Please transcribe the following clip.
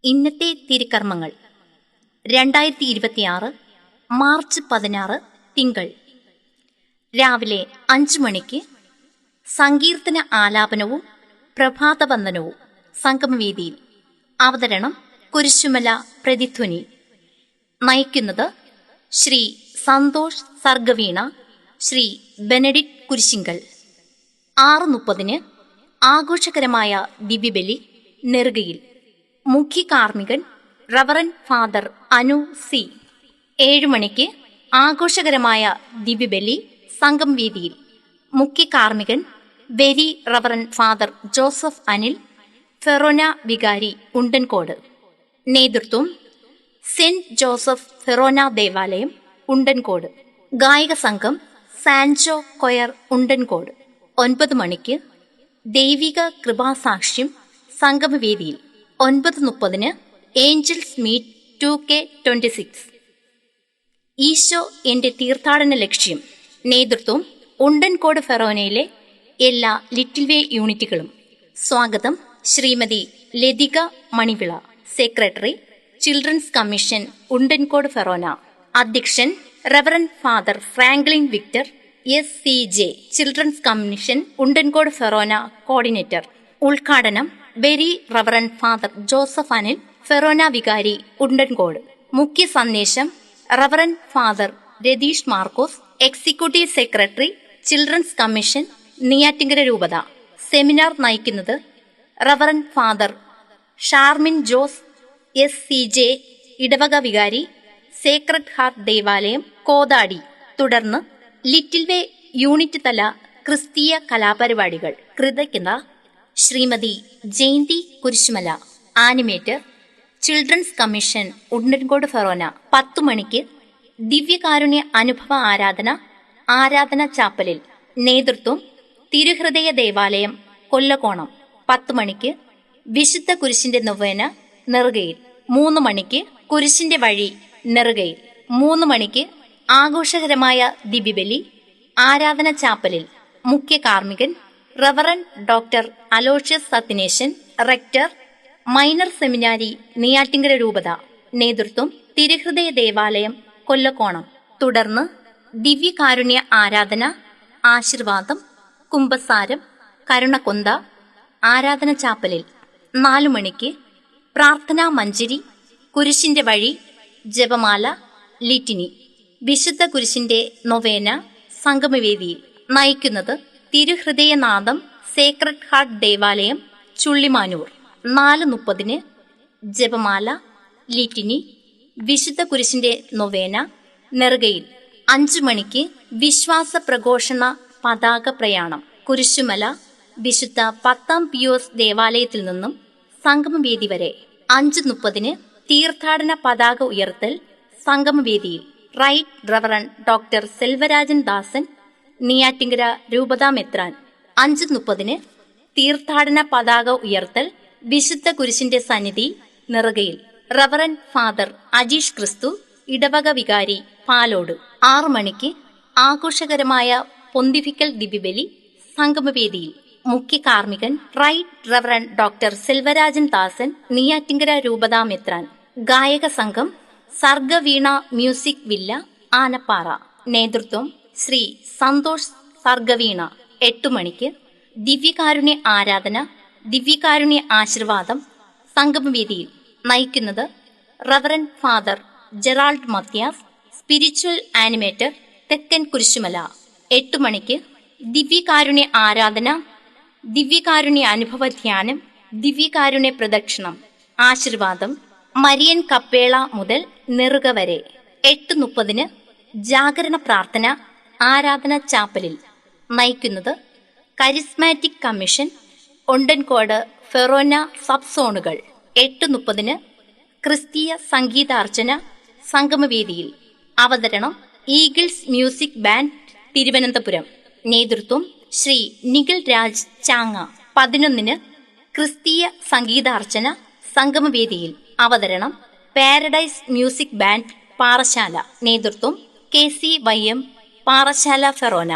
ഇന്നത്തെ തിരുക്കർമ്മങ്ങൾ 2026 മാർച്ച് 16 തിങ്കൾ രാവിലെ 5 മണിക്ക് സങ്കീർത്തന ആലാപനവും പ്രഭാതവന്ദനവും സംഗമവേദിയിൽ. അവതരണം കുരിശുമല പ്രതിധ്വനി. നയിക്കുന്നത് ശ്രീ സന്തോഷ് സർഗവീണ, ശ്രീ ബെനഡിക്ട് കുരിശിങ്കൽ. 6:30 ആഘോഷകരമായ ദിവ്യബലി നെറുകയിൽ. മുഖ്യ കാർമ്മികൻ റവറൻ ഫാദർ അനു സി. 7 മണിക്ക് ആഘോഷകരമായ ദിവ്യബലി സംഗമവേദിയിൽ. മുഖ്യ കാർമ്മികൻ very reverend father Joseph Anil, Forane വികാരി, ഉണ്ടൻകോട്. നേതൃത്വം സെന്റ് ജോസഫ് ഫെറോന ദേവാലയം, ഉണ്ടൻകോട്. ഗായക സംഘം സാൻജോ കൊയർ, ഉണ്ടൻകോട്. 9 മണിക്ക് ദൈവിക കൃപാസാക്ഷ്യം സംഗമവേദിയിൽ. 9:30 ഏഞ്ചൽസ് മീറ്റ് 2K26. ഈശോ എന്റെ തീർത്ഥാടന ലക്ഷ്യം. നേതൃത്വം ഉണ്ടൻകോട് ഫെറോനയിലെ എല്ലാ ലിറ്റിൽ വേ യൂണിറ്റുകളും. സ്വാഗതം Shrimati Latika Manivila, secretary, children's commission, Undankode forane. അധ്യക്ഷൻ reverend father Franklin Victor, SCJ, children's commission, Undankode forane coordinator. ഉദ്ഘാടനം very reverend father Joseph Anil, Forane വികാരി, ഉണ്ടൻകോട്. മുഖ്യ സന്ദേശം reverend father Ratheesh Markose, executive secretary, children's commission, Neyyattinkara രൂപത. സെമിനാർ നയിക്കുന്നത് reverend father Sharmin Jose, SCJ, ഇടവക വികാരി, സേക്രഡ് ഹാർട്ട് ദേവാലയം, കോതാടി. തുടർന്ന് ലിറ്റിൽ വേ യൂണിറ്റ് തല ക്രിസ്തീയ കലാപരിപാടികൾ. കൃതജ്ഞത Shrimati Jayanthi Kurisumala, animator, children's commission, Undankode forane. 10 മണിക്ക് ദിവ്യകാരുണ്യ അനുഭവ ആരാധന ചാപ്പലിൽ. നേതൃത്വം തിരുഹൃദയ ദേവാലയം, കൊല്ലകോണം. 10 മണിക്ക് വിശുദ്ധ കുരിശിന്റെ നൊവേന നെറുകയിൽ. 3 മണിക്ക് കുരിശിന്റെ വഴി നെറുകയിൽ. 3 മണിക്ക് ആഘോഷകരമായ ദിവ്യബലി ആരാധന ചാപ്പലിൽ. മുഖ്യ കാർമ്മികൻ reverend doctor Aloysius Sathineshan, rector, minor seminary, Neyyattinkara രൂപത. നേതൃത്വം തിരുഹൃദയ ദേവാലയം, കൊല്ലകോണം. തുടർന്ന് ദിവ്യകാരുണ്യ ആരാധന, ആശീർവാദം, കുംഭസാരം, കരുണക്കൊന്ത ആരാധന ചാപ്പലിൽ. 4 മണിക്ക് പ്രാർത്ഥനാ മഞ്ജരി, കുരിശിന്റെ വഴി, ജപമാല, ലിറ്റിനി, വിശുദ്ധ കുരിശിന്റെ നൊവേന സംഗമവേദിയിൽ. നയിക്കുന്നത് തിരുഹൃദയനാഥം സേക്രഡ് ഹാർട്ട് ദേവാലയം, ചുള്ളിമാനൂർ. 4:30 ജപമാല, ലിറ്റിനി, വിശുദ്ധ കുരിശിന്റെ നൊവേന നെറുകയിൽ. 5 മണിക്ക് വിശ്വാസ പ്രഘോഷണ പതാക പ്രയാണം, കുരിശുമല വിശുദ്ധ 10 പിയോസ് ദേവാലയത്തിൽ നിന്നും സംഗമവേദി വരെ. 5:30 തീർത്ഥാടന പതാക ഉയർത്തൽ സംഗമവേദിയിൽ. റൈറ്റ് റവറൻ ഡോക്ടർ സെൽവരാജൻ ദാസൻ, നെയ്യാറ്റിൻകര രൂപതാ മെത്രാൻ. 5:30 തീർത്ഥാടന പതാക ഉയർത്തൽ വിശുദ്ധ കുരിശിന്റെ സന്നിധി നെറുകയിൽ. റവറൻ ഫാദർ അജീഷ് ക്രിസ്തു, ഇടവക വികാരി, പാലോട്. 6 മണിക്ക് ആഘോഷകരമായ പൊന്തിഫിക്കൽ ദിവ്യബലി സംഗമവേദിയിൽ. മുഖ്യ കാർമ്മികൻ റൈറ്റ് റവറൻ ഡോക്ടർ സെൽവരാജൻ ദാസൻ, നെയ്യാറ്റിൻകര രൂപതാ മെത്രാൻ. ഗായക സംഘം സർഗവീണ മ്യൂസിക് വില്ല, ആനപ്പാറ. നേതൃത്വം ശ്രീ സന്തോഷ് സർഗവീണ. 8 മണിക്ക് ദിവ്യകാരുണ്യ ആരാധന, ദിവ്യകാരുണ്യ ആശീർവാദം സംഗമവേദിയിൽ. നയിക്കുന്നത് reverend father Gerald Mathias, spiritual animator, തെക്കൻ കുരിശുമല. 8 മണിക്ക് ദിവ്യകാരുണ്യ ആരാധന, ദിവ്യകാരുണ്യ അനുഭവ ധ്യാനം, ദിവ്യകാരുണ്യ പ്രദക്ഷിണം, ആശീർവാദം, മരിയൻ കപ്പേള മുതൽ നെറുക വരെ. 8:30 ജാഗരണ പ്രാർത്ഥന ആരാധന ചാപ്പലിൽ. നയിക്കുന്നത് charismatic commission, Undankode Forane sub സോണുകൾ. 8:30 ക്രിസ്തീയ സംഗീതാർച്ചന സംഗമവേദിയിൽ. അവതരണം ഈഗിൾസ് മ്യൂസിക് ബാൻഡ്, തിരുവനന്തപുരം. നേതൃത്വം ശ്രീ നിഖിൽ രാജ് ചാങ്ങ. 11 ക്രിസ്തീയ സംഗീതാർച്ചന സംഗമവേദിയിൽ. അവതരണം പാരഡൈസ് മ്യൂസിക് ബാൻഡ്, പാറശാല. നേതൃത്വം KCYM, പാറശാല ഫെറോന.